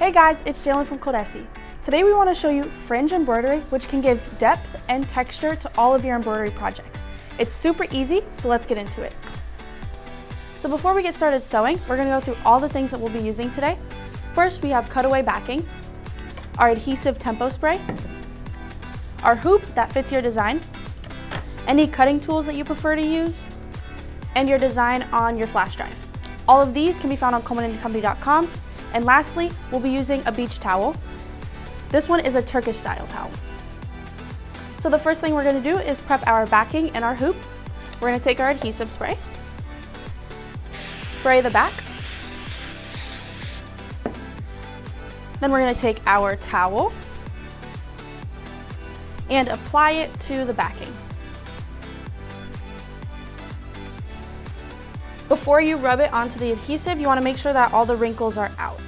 Hey guys, it's Jalen from ColDesi. Today we want to show you fringe embroidery, which can give depth and texture to all of your embroidery projects. It's super easy, so let's get into it. So before we get started sewing, we're going to go through all the things that we'll be using today. First, we have cutaway backing, our adhesive tempo spray, our hoop that fits your design, any cutting tools that you prefer to use, and your design on your flash drive. All of these can be found on colemanandcompany.com. And lastly, we'll be using a beach towel. This one is a Turkish style towel. So the first thing we're going to do is prep our backing and our hoop. We're going to take our adhesive spray, spray the back. Then we're going to take our towel and apply it to the backing. Before you rub it onto the adhesive, you want to make sure that all the wrinkles are out.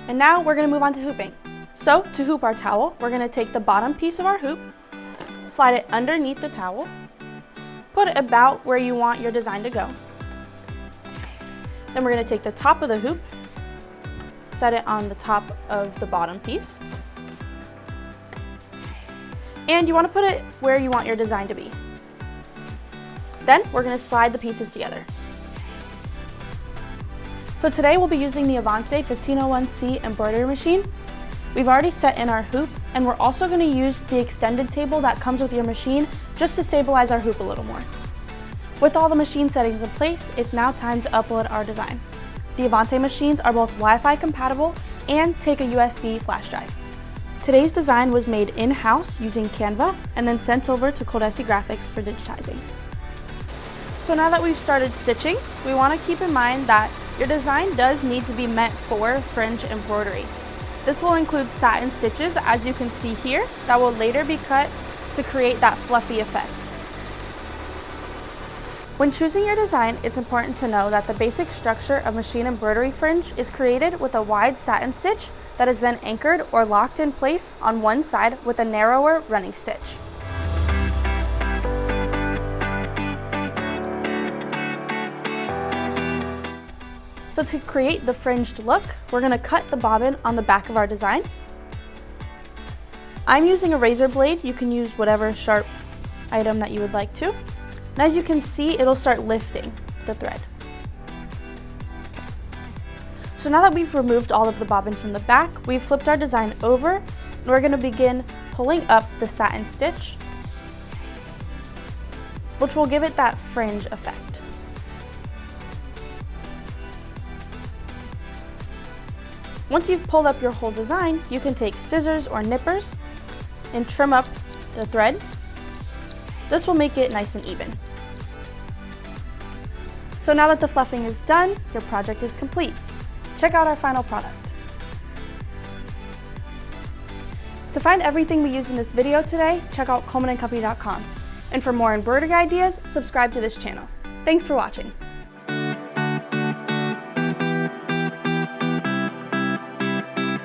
And now we're going to move on to hooping. So to hoop our towel, we're going to take the bottom piece of our hoop, slide it underneath the towel, put it about where you want your design to go. Then we're going to take the top of the hoop, set it on the top of the bottom piece. And you want to put it where you want your design to be. Then we're going to slide the pieces together. So today we'll be using the Avance 1501C embroidery machine. We've already set in our hoop, and we're also going to use the extended table that comes with your machine just to stabilize our hoop a little more. With all the machine settings in place, it's now time to upload our design. The Avance machines are both Wi-Fi compatible and take a USB flash drive. Today's design was made in-house using Canva and then sent over to ColDesi Graphics for digitizing. So now that we've started stitching, we want to keep in mind that your design does need to be meant for fringe embroidery. This will include satin stitches, as you can see here, that will later be cut to create that fluffy effect. When choosing your design, it's important to know that the basic structure of machine embroidery fringe is created with a wide satin stitch that is then anchored or locked in place on one side with a narrower running stitch. So to create the fringed look, we're going to cut the bobbin on the back of our design. I'm using a razor blade. You can use whatever sharp item that you would like to. And as you can see, it'll start lifting the thread. So now that we've removed all of the bobbin from the back, we've flipped our design over, and we're going to begin pulling up the satin stitch, which will give it that fringe effect. Once you've pulled up your whole design, you can take scissors or nippers and trim up the thread. This will make it nice and even. So now that the fluffing is done, your project is complete. Check out our final product. To find everything we used in this video today, check out colemanandcompany.com. And for more embroidery ideas, subscribe to this channel. Thanks for watching.